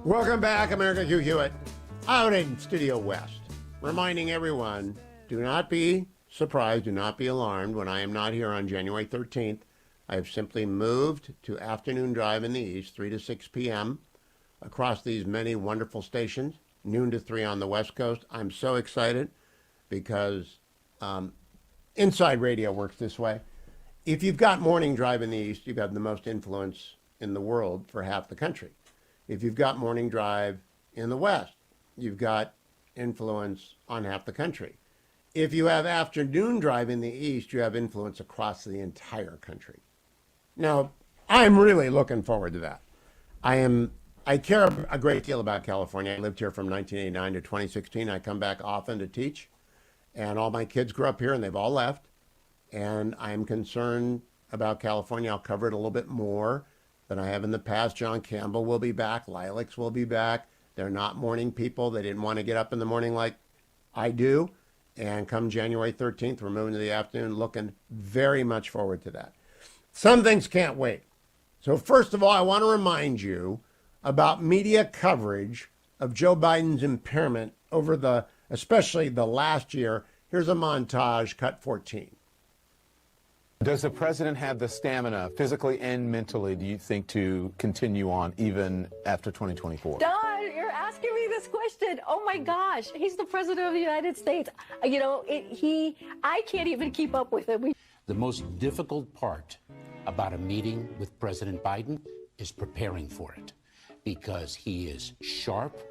Welcome back, America. Hugh Hewitt out in Studio West, reminding everyone, do not be surprised, do not be alarmed when I am not here on January 13th. I have simply moved to afternoon drive in the East, 3 to 6 p.m. across these many wonderful stations, noon to 3 on the West Coast. I'm so excited because Inside Radio works this way. If you've got morning drive in the East, you've got the most influence in the world for half the country. If you've got morning drive in the West, you've got influence on half the country. If you have afternoon drive in the East, you have influence across the entire country. Now, I'm really looking forward to that. I care a great deal about California. I lived here from 1989 to 2016. I come back often to teach, and all my kids grew up here, and they've all left. And I'm concerned about California. I'll cover it a little bit more than I have in the past. John Campbell will be back. Lilacs will be back. They're not morning people. They didn't want to get up in the morning like I do. And come January 13th, we're moving to the afternoon. Looking very much forward to that. Some things can't wait. So first of all, I want to remind you about media coverage of Joe Biden's impairment over especially the last year. Here's a montage, cut 14. Does the president have the stamina, physically and mentally, do you think, to continue on even after 2024? Don, you're asking me this question. Oh my gosh, he's the president of the United States. You know, I can't even keep up with him. The most difficult part about a meeting with President Biden is preparing for it, because he is sharp,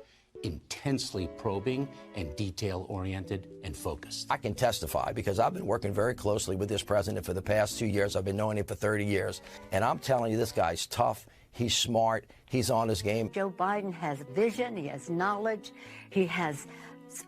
intensely probing, and detail-oriented and focused. I can testify because I've been working very closely with this president for the past 2 years. I've been knowing him for 30 years. And I'm telling you, this guy's tough. He's smart. He's on his game. Joe Biden has vision. He has knowledge. He has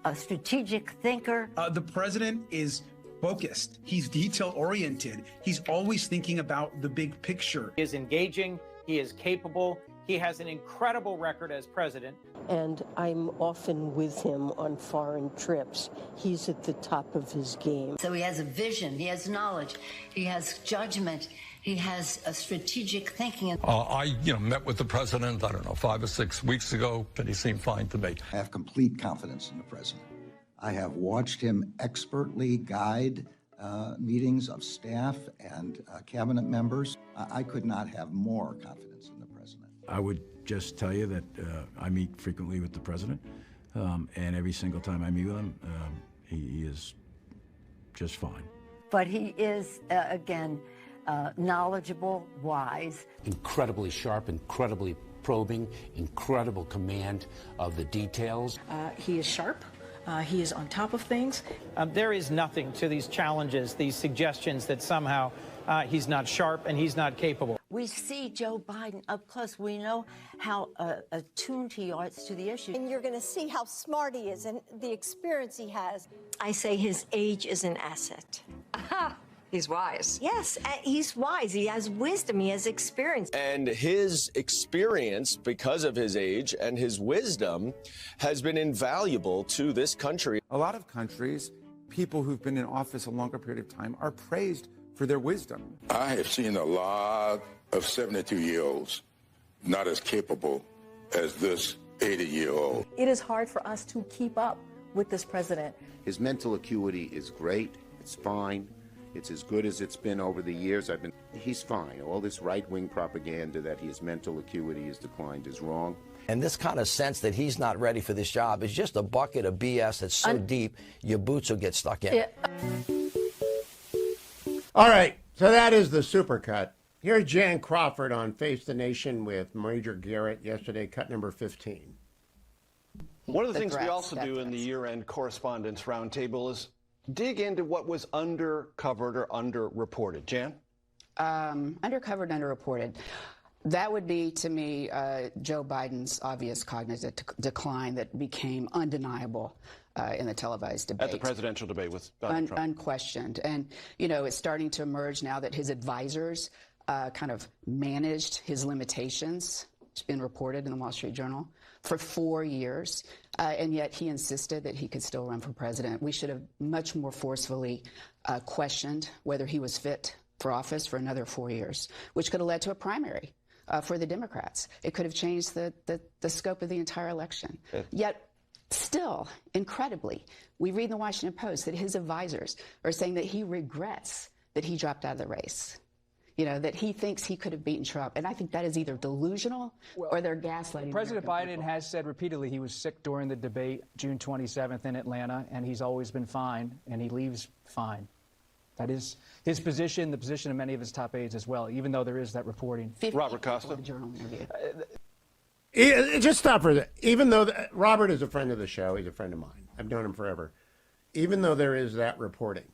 a strategic thinker. The president is focused. He's detail-oriented. He's always thinking about the big picture. He is engaging. He is capable. He has an incredible record as president. And I'm often with him on foreign trips. He's at the top of his game. So he has a vision. He has knowledge. He has judgment. He has a strategic thinking. I met with the president, 5 or 6 weeks ago, and he seemed fine to me. I have complete confidence in the president. I have watched him expertly guide meetings of staff and cabinet members. I could not have more confidence in the president. I would just tell you that I meet frequently with the president, and every single time I meet with him, he is just fine. But he is, again, knowledgeable, wise. Incredibly sharp, incredibly probing, incredible command of the details. He is sharp. He is on top of things. There is nothing to these challenges, these suggestions that somehow he's not sharp and he's not capable. We see Joe Biden up close. We know how attuned he is to the issue. And you're going to see how smart he is and the experience he has. I say his age is an asset. Aha! He's wise. Yes, he's wise. He has wisdom. He has experience. And his experience, because of his age and his wisdom, has been invaluable to this country. A lot of countries, people who've been in office a longer period of time are praised for their wisdom. I have seen a lot of 72-year-olds not as capable as this 80-year-old. It is hard for us to keep up with this president. His mental acuity is great. It's fine. It's as good as it's been over the years. He's fine. All this right-wing propaganda that his mental acuity has declined is wrong. And this kind of sense that he's not ready for this job is just a bucket of BS that's so deep, your boots will get stuck in. All right, so that is the supercut. Here's Jan Crawford on Face the Nation with Major Garrett yesterday, cut number 15. One of the things we also do in the year-end correspondence roundtable is dig into what was undercovered or underreported. Jan? Undercovered, underreported. That would be, to me, Joe Biden's obvious cognitive decline that became undeniable in the televised debate. At the presidential debate with Donald Trump. Unquestioned. And, it's starting to emerge now that his advisors kind of managed his limitations. It's been reported in the Wall Street Journal for 4 years, and yet he insisted that he could still run for president. We should have much more forcefully questioned whether he was fit for office for another 4 years, which could have led to a primary for the Democrats. It could have changed the scope of the entire election. Yet, still, incredibly, we read in the Washington Post that his advisors are saying that he regrets that he dropped out of the race. You know, that he thinks he could have beaten Trump. And I think that is either delusional or they're gaslighting. President American Biden people. has said repeatedly he was sick during the debate June 27th in Atlanta, and he's always been fine, and he leaves fine. That is his position, the position of many of his top aides as well, even though there is that reporting. Robert Costa. Just stop for that. Even though Robert is a friend of the show, he's a friend of mine. I've known him forever. Even though there is that reporting,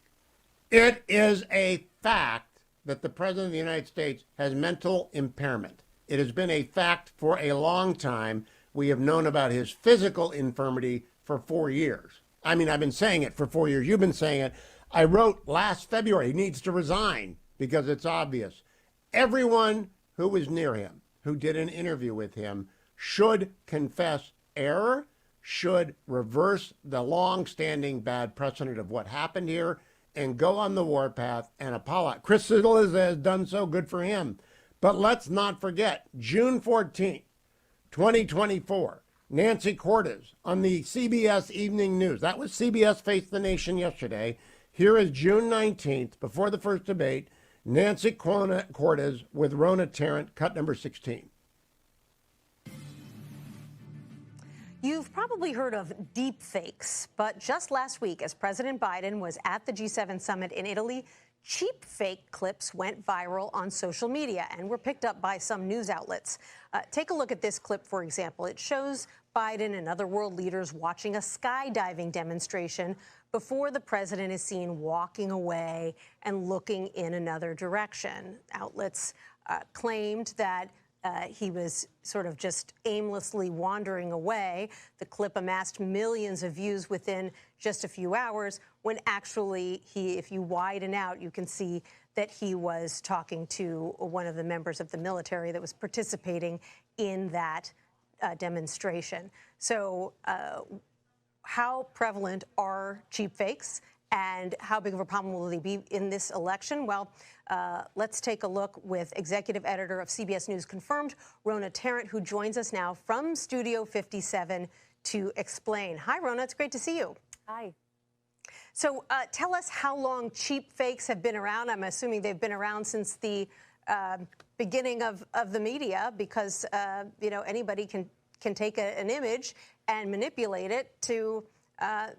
it is a fact that the President of the United States has mental impairment. It has been a fact for a long time. We have known about his physical infirmity for 4 years. I mean, I've been saying it for 4 years. You've been saying it. I wrote last February, he needs to resign because it's obvious. Everyone who was near him, who did an interview with him, should confess error, should reverse the long-standing bad precedent of what happened here, and go on the warpath and apologize. Chris Siddle has done so, good for him. But let's not forget, June 14th, 2024, Nancy Cortez on the CBS Evening News. That was CBS Face the Nation yesterday. Here is June 19th, before the first debate, Nancy Cortez with Rona Tarrant, cut number 16. You've probably heard of deep fakes, but just last week, as President Biden was at the G7 summit in Italy, cheap fake clips went viral on social media and were picked up by some news outlets. Take a look at this clip, for example. It shows Biden and other world leaders watching a skydiving demonstration before the president is seen walking away and looking in another direction. Outlets claimed that he was sort of just aimlessly wandering away. The clip amassed millions of views within just a few hours, when actually if you widen out, you can see that he was talking to one of the members of the military that was participating in that demonstration. So how prevalent are cheap fakes? And how big of a problem will they be in this election? Well, let's take a look with executive editor of CBS News Confirmed, Rona Tarrant, who joins us now from Studio 57 to explain. Hi, Rona. It's great to see you. Hi. So tell us how long cheap fakes have been around. I'm assuming they've been around since the beginning of the media, because anybody can take an image and manipulate it to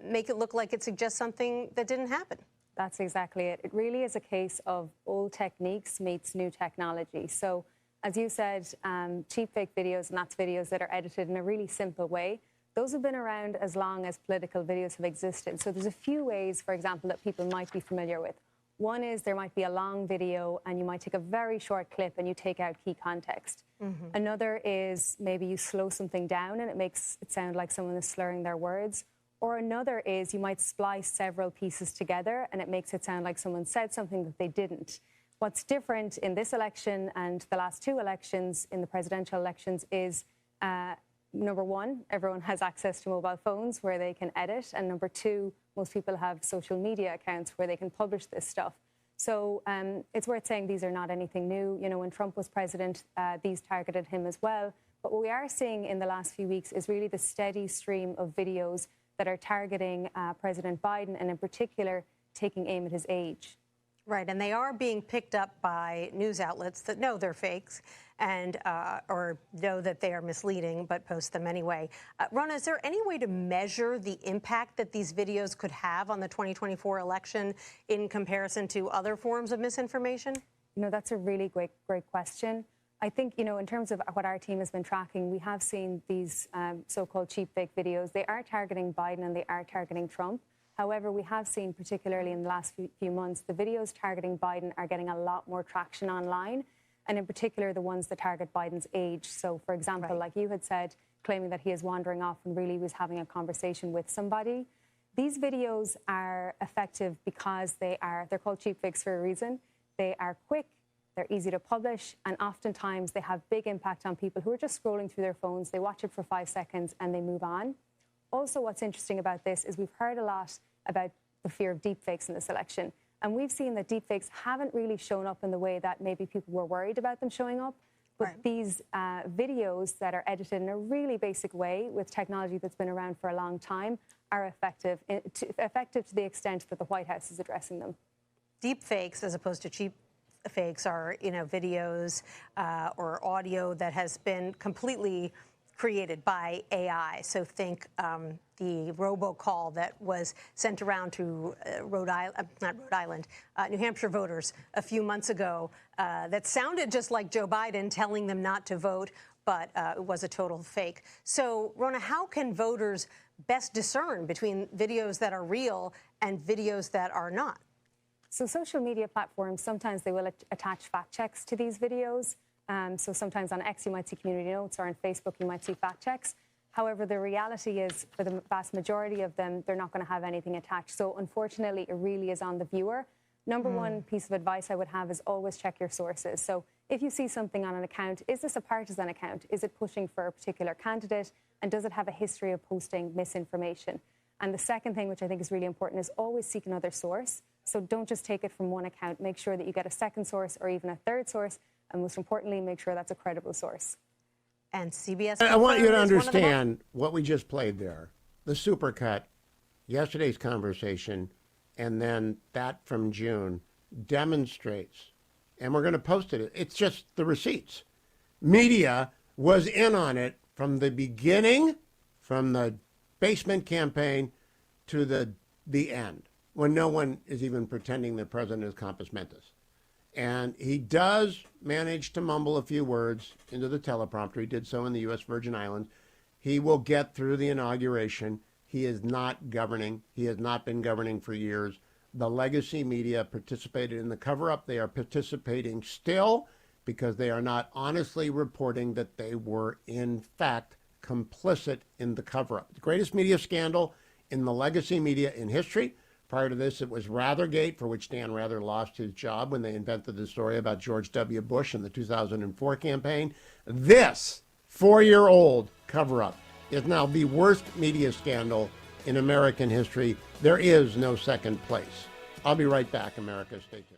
make it look like it suggests something that didn't happen. That's exactly it. It really is a case of old techniques meets new technology. So, as you said, cheap fake videos, and that's videos that are edited in a really simple way. Those have been around as long as political videos have existed. So there's a few ways, for example, that people might be familiar with. One is there might be a long video and you might take a very short clip and you take out key context. Mm-hmm. Another is maybe you slow something down and it makes it sound like someone is slurring their words. Or another is you might splice several pieces together and it makes it sound like someone said something that they didn't. What's different in this election and the last two elections, in the presidential elections, is number one, everyone has access to mobile phones where they can edit. And number two, most people have social media accounts where they can publish this stuff. So it's worth saying these are not anything new. You know, when Trump was president, these targeted him as well. But what we are seeing in the last few weeks is really the steady stream of videos that are targeting President Biden, and in particular, taking aim at his age. Right, and they are being picked up by news outlets that know they're fakes and or know that they are misleading, but post them anyway. Rona, is there any way to measure the impact that these videos could have on the 2024 election in comparison to other forms of misinformation? You know, that's a really great question. I think, you know, in terms of what our team has been tracking, we have seen these so-called cheap fake videos. They are targeting Biden and they are targeting Trump. However, we have seen, particularly in the last few months, the videos targeting Biden are getting a lot more traction online, and in particular, the ones that target Biden's age. So, for example, like you had said, claiming that he is wandering off and really was having a conversation with somebody. These videos are effective because they're called cheap fakes for a reason. They are quick, they're easy to publish, and oftentimes they have big impact on people who are just scrolling through their phones. They watch it for 5 seconds and they move on. Also, what's interesting about this is we've heard a lot about the fear of deepfakes in this election. And we've seen that deepfakes haven't really shown up in the way that maybe people were worried about them showing up. But these videos that are edited in a really basic way with technology that's been around for a long time are effective to the extent that the White House is addressing them. Deep fakes, as opposed to cheap fakes, are videos or audio that has been completely created by AI. So think the robocall that was sent around to New Hampshire voters a few months ago that sounded just like Joe Biden telling them not to vote, but it was a total fake. So, Rona, how can voters best discern between videos that are real and videos that are not? So social media platforms, sometimes they will attach fact checks to these videos. So sometimes on X you might see community notes, or on Facebook you might see fact checks. However, the reality is, for the vast majority of them, they're not going to have anything attached. So unfortunately, it really is on the viewer. Number one piece of advice I would have is always check your sources. So if you see something on an account, is this a partisan account? Is it pushing for a particular candidate? And does it have a history of posting misinformation? And the second thing, which I think is really important, is always seek another source. So don't just take it from one account. Make sure that you get a second source or even a third source. And most importantly, make sure that's a credible source. And CBS. I want you to understand what we just played there. The supercut, yesterday's conversation, and then that from June demonstrates, and we're going to post it. It's just the receipts. Media was in on it from the beginning, from the basement campaign to the end, when no one is even pretending the president is compos mentis. And he does manage to mumble a few words into the teleprompter. He did so in the U.S. Virgin Islands. He will get through the inauguration. He is not governing. He has not been governing for years. The legacy media participated in the cover-up. They are participating still because they are not honestly reporting that they were, in fact, complicit in the cover-up. The greatest media scandal in the legacy media in history. Prior to this, it was Rathergate, for which Dan Rather lost his job when they invented the story about George W. Bush in the 2004 campaign. This 4-year-old cover-up is now the worst media scandal in American history. There is no second place. I'll be right back, America. Stay tuned.